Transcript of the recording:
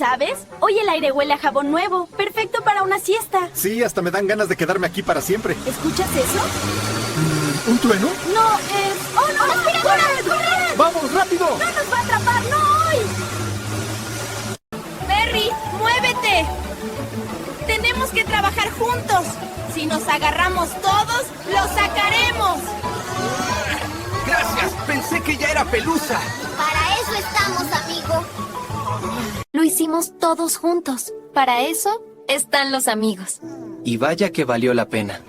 ¿Sabes? Hoy el aire huele a jabón nuevo. Perfecto para una siesta. Sí, hasta me dan ganas de quedarme aquí para siempre. ¿Escuchas eso? ¿Un trueno? No, es... ¡Oh, no! ¡Corre, corre! ¡Vamos, rápido! ¡No nos va a atrapar! ¡No hoy! ¡Perry, muévete! Tenemos que trabajar juntos. Si nos agarramos todos, ¡lo sacaremos! ¡Gracias! Pensé que ya era Pelusa. Para eso estamos, amigo. Lo hicimos todos juntos. Para eso están los amigos. Y vaya que valió la pena.